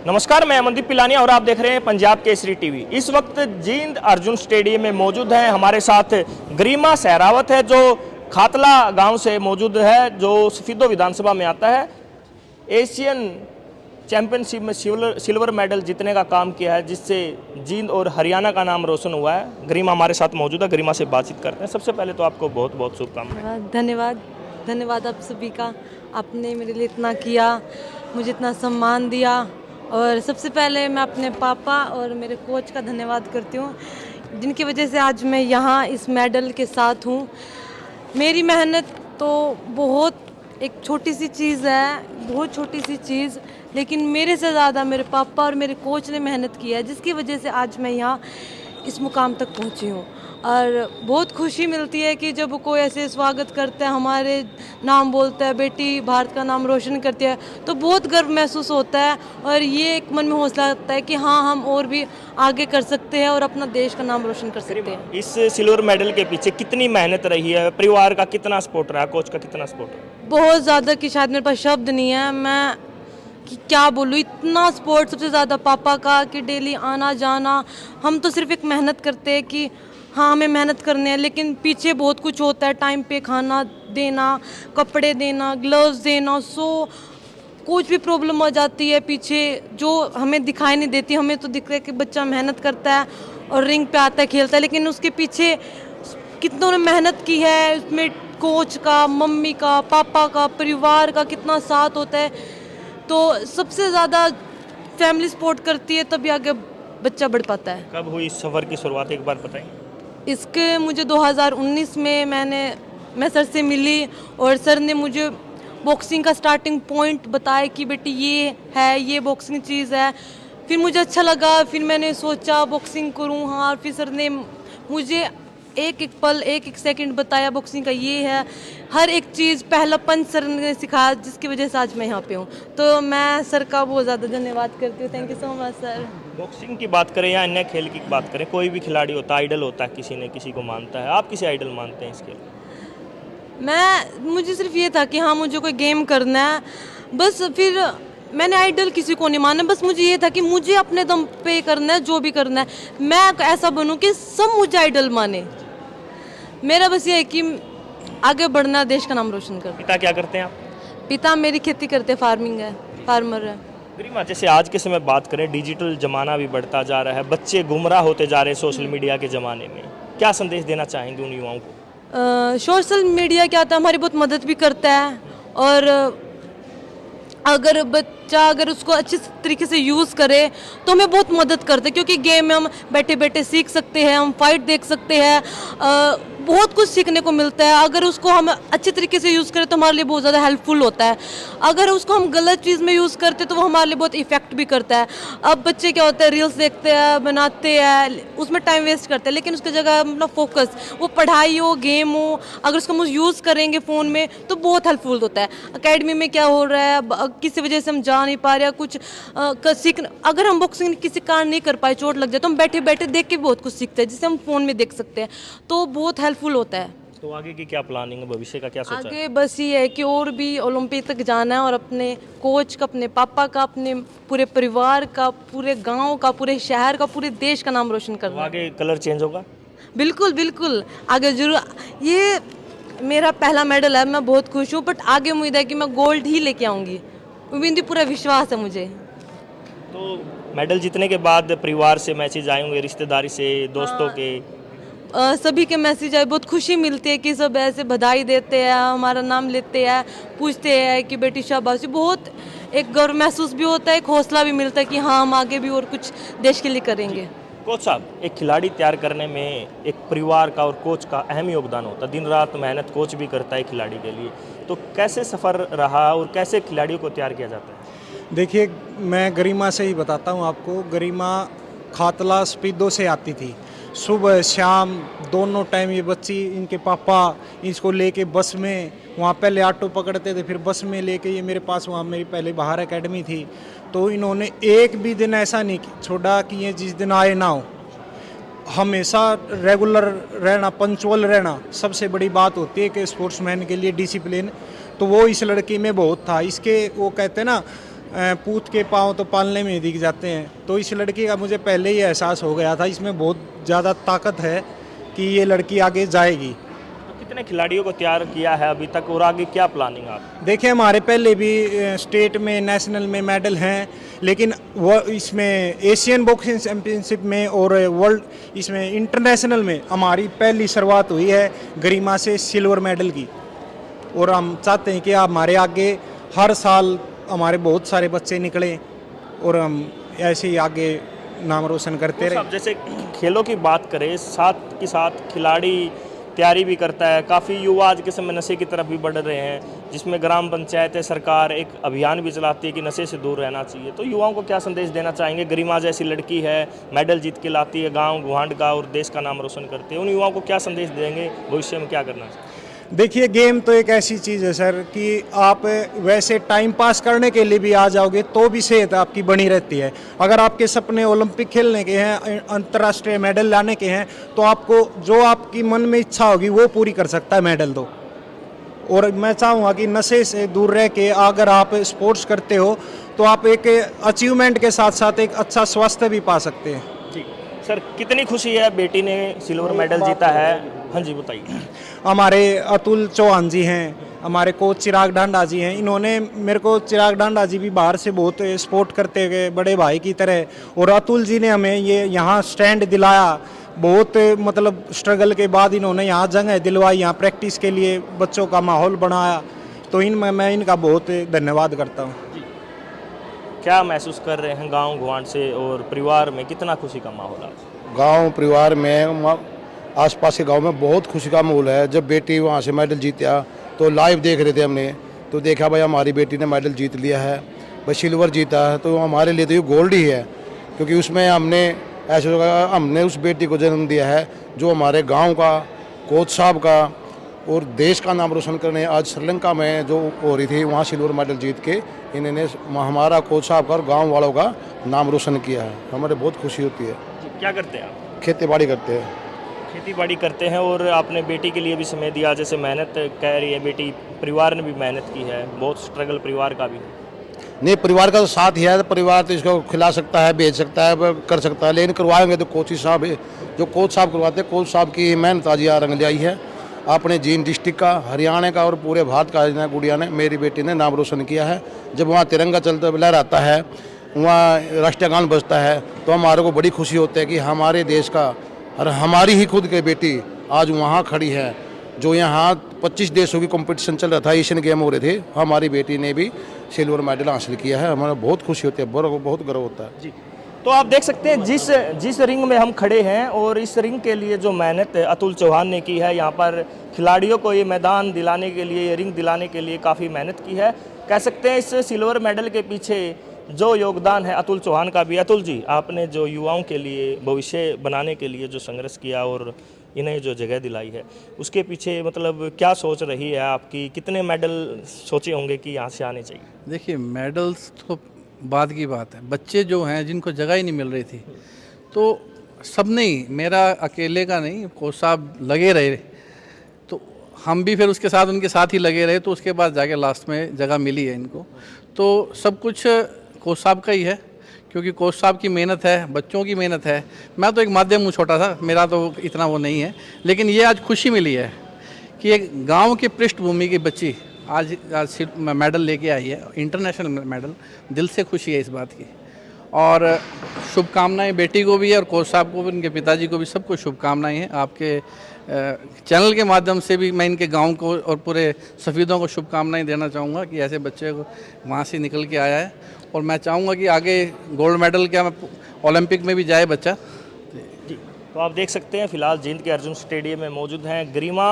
नमस्कार, मैं अमनदीप पिलानिया और आप देख रहे हैं पंजाब केसरी टीवी। इस वक्त जींद अर्जुन स्टेडियम में मौजूद हैं। हमारे साथ गरिमा सहरावत है जो खातला गांव से मौजूद है, जो सफीदो विधानसभा में आता है। एशियन चैंपियनशिप में सिल्वर मेडल जीतने का काम किया है, जिससे जींद और हरियाणा का नाम रोशन हुआ है। गरिमा हमारे साथ मौजूद है, गरिमा से बातचीत करते हैं। सबसे पहले तो आपको बहुत बहुत शुभकामनाएं। धन्यवाद आप सभी का। आपने मेरे लिए इतना किया, मुझे इतना सम्मान दिया, और सबसे पहले मैं अपने पापा और मेरे कोच का धन्यवाद करती हूँ, जिनकी वजह से आज मैं यहाँ इस मेडल के साथ हूँ। मेरी मेहनत तो बहुत एक छोटी सी चीज़ है, बहुत छोटी सी चीज़, लेकिन मेरे से ज़्यादा मेरे पापा और मेरे कोच ने मेहनत की है, जिसकी वजह से आज मैं यहाँ इस मुकाम तक पहुँची हूँ। और बहुत खुशी मिलती है कि जब कोई ऐसे स्वागत करता है, हमारे नाम बोलता है, बेटी भारत का नाम रोशन करती है, तो बहुत गर्व महसूस होता है। और ये एक मन में हौसला आता है कि हाँ, हम और भी आगे कर सकते हैं और अपना देश का नाम रोशन कर सकते हैं। इस सिल्वर मेडल के पीछे कितनी मेहनत रही है, परिवार का कितना सपोर्ट रहा, कोच का कितना सपोर्ट रहा? बहुत ज़्यादा कि शायद मेरे पास शब्द नहीं है, मैं कि क्या बोलूँ। इतना सपोर्ट सबसे ज़्यादा पापा का, कि डेली आना जाना। हम तो सिर्फ एक मेहनत करते हैं कि हाँ, हमें मेहनत करनी है, लेकिन पीछे बहुत कुछ होता है। टाइम पे खाना देना, कपड़े देना, ग्लव्स देना, कुछ भी प्रॉब्लम आ जाती है पीछे जो हमें दिखाई नहीं देती। हमें तो दिखता है कि बच्चा मेहनत करता है और रिंग पे आता है, खेलता है, लेकिन उसके पीछे कितनों ने मेहनत की है। उसमें कोच का, मम्मी का, पापा का, परिवार का कितना साथ होता है। तो सबसे ज़्यादा फैमिली सपोर्ट करती है, तभी आगे बच्चा बढ़ पाता है। कब हुई इस सफ़र की शुरुआत, एक बार बताइए। इसके मुझे 2019 में मैं सर से मिली, और सर ने मुझे बॉक्सिंग का स्टार्टिंग पॉइंट बताया कि बेटी ये है, ये बॉक्सिंग चीज़ है। फिर मुझे अच्छा लगा, फिर मैंने सोचा बॉक्सिंग करूँ। हाँ, फिर सर ने मुझे एक एक पल, एक एक सेकंड बताया बॉक्सिंग का ये है। हर एक चीज़ पहला पंच सर ने सिखाया, जिसकी वजह से आज मैं यहाँ पे हूँ। तो मैं सर का बहुत ज़्यादा धन्यवाद करती हूँ। Thank you so much sir. Boxing की बात करें या अन्य खेल की बात करें, कोई भी खिलाड़ी होता है, आइडल होता है, किसी ने किसी को मानता है। आप किसे आइडल मानते हैं इसके लिए? मुझे सिर्फ ये था कि हाँ, मुझे कोई गेम करना है बस। फिर मैंने आइडल किसी को नहीं माना, बस मुझे ये था कि मुझे अपने दम पे करना है, जो भी करना है। मैं ऐसा बनूं कि सब मुझे आइडल माने। मेरा बस ये है कि आगे बढ़ना, देश का नाम रोशन करना। पिता क्या करते हैं आप? पिता मेरी खेती करते, फार्मर है। गरिमा, जैसे आज के समय बात करें, डिजिटल जमाना भी बढ़ता जा रहा है, बच्चे गुमराह होते जा रहे हैं सोशल मीडिया के ज़माने में। क्या संदेश देना चाहेंगे उन युवाओं को? सोशल मीडिया क्या होता है, हमारी बहुत मदद भी करता है। और अगर उसको अच्छे तरीके से यूज़ करे तो हमें बहुत मदद करते हैं, क्योंकि गेम में हम बैठे बैठे सीख सकते हैं, हम फाइट देख सकते हैं, बहुत कुछ सीखने को मिलता है। अगर उसको हम अच्छे तरीके से यूज़ करें तो हमारे लिए बहुत ज़्यादा हेल्पफुल होता है। अगर उसको हम गलत चीज़ में यूज़ करते तो वो हमारे लिए बहुत इफेक्ट भी करता है। अब बच्चे क्या होता है, रील्स देखते हैं, बनाते हैं, उसमें टाइम वेस्ट करते हैं, लेकिन उसकी जगह अपना फोकस, वो पढ़ाई हो, गेम हो, अगर उसको हम यूज़ करेंगे फ़ोन में तो बहुत हेल्पफुल होता है। अकेडमी में क्या हो रहा है, किसी वजह से हम जा नहीं पा रहे हैं कुछ सीख, अगर हम बॉक्सिंग किसी कारण नहीं कर पाए, चोट लग जाए, तो हम बैठे बैठे देख के बहुत कुछ सीखते हैं, जिसे हम फ़ोन में देख सकते हैं। तो बहुत हेल्पफुल होता है। तो आगे की क्या प्लानिंग है, भविष्य का क्या सोचा है? आगे बस ये है कि और भी ओलंपिक तक जाना है, और अपने कोच का, अपने पापा का, अपने पूरे परिवार का, पूरे गांव का, पूरे शहर का, पूरे देश का नाम रोशन करना तो है। आगे कलर चेंज होगा? बिल्कुल बिल्कुल, आगे जरूर। ये मेरा पहला मेडल है, मैं बहुत खुश हूँ, बट आगे उम्मीद है कि मैं गोल्ड ही लेके आऊँगी। उम्मीद, पूरा विश्वास है मुझे। तो मेडल जीतने के बाद परिवार से मैसेज आए होंगे, रिश्तेदारी से, दोस्तों के? सभी के मैसेज आए, बहुत खुशी मिलती है कि सब ऐसे बधाई देते हैं, हमारा नाम लेते हैं, पूछते हैं कि बेटी शाबाशी। बहुत एक गर्व महसूस भी होता है, एक हौसला भी मिलता है कि हाँ, हम आगे भी और कुछ देश के लिए करेंगे। कोच साहब, एक खिलाड़ी तैयार करने में एक परिवार का और कोच का अहम योगदान होता है। दिन रात मेहनत कोच भी करता है खिलाड़ी के लिए। तो कैसे सफ़र रहा और कैसे खिलाड़ियों को तैयार किया जाता है? देखिए, मैं गरिमा से ही बताता हूँ आपको। गरिमा खातला स्पीडो से आती थी, सुबह शाम दोनों टाइम। ये बच्ची, इनके पापा इसको लेके बस में, वहाँ पहले ऑटो पकड़ते थे, फिर बस में लेके ये मेरे पास, वहाँ मेरी पहले बाहर एकेडमी थी, तो इन्होंने एक भी दिन ऐसा नहीं छोड़ा कि ये जिस दिन आए ना हो। हमेशा रेगुलर रहना, पंचुअल रहना सबसे बड़ी बात होती है कि स्पोर्ट्समैन के लिए डिसिप्लिन, तो वो इस लड़की में बहुत था। इसके वो कहते हैं ना, पूत के पाँव तो पालने में ही दिख जाते हैं। तो इस लड़की का मुझे पहले ही एहसास हो गया था, इसमें बहुत ज़्यादा ताकत है कि ये लड़की आगे जाएगी। तो कितने खिलाड़ियों को तैयार किया है अभी तक और आगे क्या प्लानिंग आप? देखिए, हमारे पहले भी स्टेट में, नेशनल में मेडल हैं, लेकिन वो इसमें एशियन बॉक्सिंग चैम्पियनशिप में और वर्ल्ड इसमें इंटरनेशनल में हमारी पहली शुरुआत हुई है गरिमा से सिल्वर मेडल की। और हम चाहते हैं कि हमारे आगे हर साल हमारे बहुत सारे बच्चे निकलें और हम ऐसे ही आगे नाम रोशन करते रहे। अब जैसे खेलों की बात करें, साथ के साथ खिलाड़ी तैयारी भी करता है। काफ़ी युवा आज के समय नशे की तरफ भी बढ़ रहे हैं, जिसमें ग्राम पंचायतें, सरकार एक अभियान भी चलाती है कि नशे से दूर रहना चाहिए। तो युवाओं को क्या संदेश देना चाहेंगे? गरिमा जैसी लड़की है, मेडल जीत के लाती है गांव गुहांड का और देश का नाम रोशन करती है। उन युवाओं को क्या संदेश देंगे? भविष्य में क्या करना चाहिए? देखिए, गेम तो एक ऐसी चीज़ है सर कि आप वैसे टाइम पास करने के लिए भी आ जाओगे तो भी सेहत आपकी बनी रहती है। अगर आपके सपने ओलंपिक खेलने के हैं, अंतर्राष्ट्रीय मेडल लाने के हैं, तो आपको जो आपकी मन में इच्छा होगी वो पूरी कर सकता है मेडल तो। और मैं चाहूँगा कि नशे से दूर रह के अगर आप स्पोर्ट्स करते हो तो आप एक अचीवमेंट के साथ साथ एक अच्छा स्वास्थ्य भी पा सकते हैं। जी सर, कितनी खुशी है बेटी ने सिल्वर मेडल जीता है? हाँ जी, बताइए। हमारे अतुल चौहान जी हैं, हमारे कोच चिराग डांडा जी हैं। इन्होंने मेरे को, चिराग डांडा जी भी बाहर से बहुत सपोर्ट करते गए बड़े भाई की तरह, और अतुल जी ने हमें ये यहाँ स्टैंड दिलाया। बहुत मतलब स्ट्रगल के बाद इन्होंने यहाँ जगह दिलवाई, यहाँ प्रैक्टिस के लिए बच्चों का माहौल बनाया। तो इनमें मैं इनका बहुत धन्यवाद करता हूँ। क्या महसूस कर रहे हैं गांव गुआंढ से और परिवार में कितना खुशी का माहौल है? गांव परिवार में, आसपास के गांव में बहुत खुशी का माहौल है। जब बेटी वहां से मेडल जीता तो लाइव देख रहे थे हमने, तो देखा भाई हमारी बेटी ने मेडल जीत लिया है, भाई सिल्वर जीता है। तो हमारे लिए तो ये गोल्ड ही है, क्योंकि उसमें हमने उस बेटी को जन्म दिया है जो हमारे गाँव का, कोच साहब का और देश का नाम रोशन करने। आज श्रीलंका में जो हो रही थी वहाँ सिल्वर मेडल जीत के इन्होंने हमारा कोच साहब का और गाँव वालों का नाम रोशन किया है। हमारे बहुत खुशी होती है। क्या करते हैं आप? खेती बाड़ी करते हैं। खेती बाड़ी करते हैं और आपने बेटी के लिए भी समय दिया, जैसे मेहनत कह रही है बेटी, परिवार ने भी मेहनत की है, बहुत स्ट्रगल परिवार का भी है। नहीं, परिवार का तो साथ ही है। तो परिवार तो इसको खिला सकता है, बेच सकता है, कर सकता है, लेकिन करवाएंगे तो कोच साहब है, जो कोच साहब करवाते हैं। कोच साहब की मेहनत आज यहाँ रंग लाई है। अपने जींद डिस्ट्रिक्ट का, हरियाणा का और पूरे भारत का गुड़िया ने, मेरी बेटी ने नाम रोशन किया है। जब वहाँ तिरंगा चलता लहराता है, वहाँ राष्ट्रीय गान बजता है, तो हमारे को बड़ी खुशी होती है कि हमारे देश का और हमारी ही खुद की बेटी आज वहाँ खड़ी है। जो यहाँ 25 देशों की कंपटीशन चल रहा था, एशियन गेम हो रहे थे, हमारी बेटी ने भी सिल्वर मेडल हासिल किया है। हमारा बहुत खुशी होती है, बहुत गर्व होता है जी। तो आप देख सकते हैं जिस रिंग में हम खड़े हैं, और इस रिंग के लिए जो मेहनत अतुल चौहान ने की है, यहाँ पर खिलाड़ियों को ये मैदान दिलाने के लिए, ये रिंग दिलाने के लिए काफ़ी मेहनत की है। कह सकते हैं इस सिल्वर मेडल के पीछे जो योगदान है अतुल चौहान का भी। अतुल जी, आपने जो युवाओं के लिए भविष्य बनाने के लिए जो संघर्ष किया और इन्हें जो जगह दिलाई है, उसके पीछे मतलब क्या सोच रही है आपकी? कितने मेडल सोचे होंगे कि यहाँ से आने चाहिए? देखिए, मेडल्स तो बाद की बात है। बच्चे जो हैं जिनको जगह ही नहीं मिल रही थी, तो सब नहीं, मेरा अकेले का नहीं, कोच साहब लगे रहे, तो हम भी फिर उसके साथ उनके साथ ही लगे रहे, तो उसके बाद जाके लास्ट में जगह मिली है इनको। तो सब कुछ कोच साहब का ही है, क्योंकि कोच साहब की मेहनत है, बच्चों की मेहनत है। मैं तो एक माध्यम हूँ, छोटा सा, मेरा तो इतना वो नहीं है, लेकिन ये आज खुशी मिली है कि एक गांव की पृष्ठभूमि की बच्ची आज मेडल लेके आई है, इंटरनेशनल मेडल। दिल से खुशी है इस बात की, और शुभकामनाएं बेटी को भी है और कोच साहब को भी, उनके पिताजी को भी, सबको शुभकामनाएं हैं। आपके चैनल के माध्यम से भी मैं इनके गांव को और पूरे सफ़ीदों को शुभकामनाएं देना चाहूँगा कि ऐसे बच्चे को वहाँ से निकल के आया है, और मैं चाहूँगा कि आगे गोल्ड मेडल क्या ओलंपिक में भी जाए बच्चा। जी, तो आप देख सकते हैं फिलहाल जींद के अर्जुन स्टेडियम में मौजूद हैं। गरिमा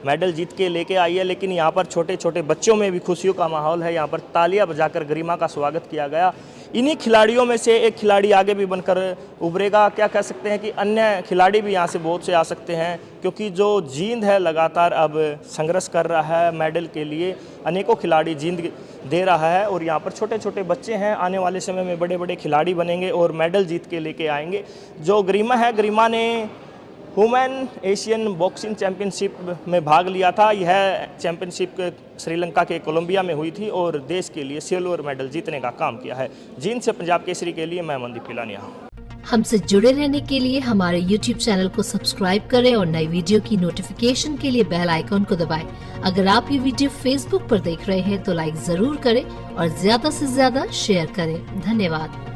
मेडल जीत के लेके आई है, लेकिन यहाँ पर छोटे छोटे बच्चों में भी खुशियों का माहौल है। यहाँ पर तालियां बजाकर गरिमा का स्वागत किया गया। इन्हीं खिलाड़ियों में से एक खिलाड़ी आगे भी बनकर उभरेगा। क्या कह सकते हैं कि अन्य खिलाड़ी भी यहाँ से बहुत से आ सकते हैं, क्योंकि जो जींद है लगातार अब संघर्ष कर रहा है मेडल के लिए। अनेकों खिलाड़ी जींद दे रहा है, और यहाँ पर छोटे छोटे बच्चे हैं, आने वाले समय में बड़े बड़े खिलाड़ी बनेंगे और मेडल जीत के लेके आएंगे। जो गरिमा है, गरिमा ने वुमेन एशियन बॉक्सिंग चैंपियनशिप में भाग लिया था। यह चैंपियनशिप श्रीलंका के कोलंबिया में हुई थी और देश के लिए सिल्वर मेडल जीतने का काम किया है। जींद से पंजाब केसरी के लिए मैं मनदीप पिलानिया। हमसे जुड़े रहने के लिए हमारे YouTube चैनल को सब्सक्राइब करें और नई वीडियो की नोटिफिकेशन के लिए बेल आइकॉन को दबाएं। अगर आप ये वीडियो Facebook पर देख रहे हैं तो लाइक जरूर करें और ज्यादा से ज्यादा शेयर करें। धन्यवाद।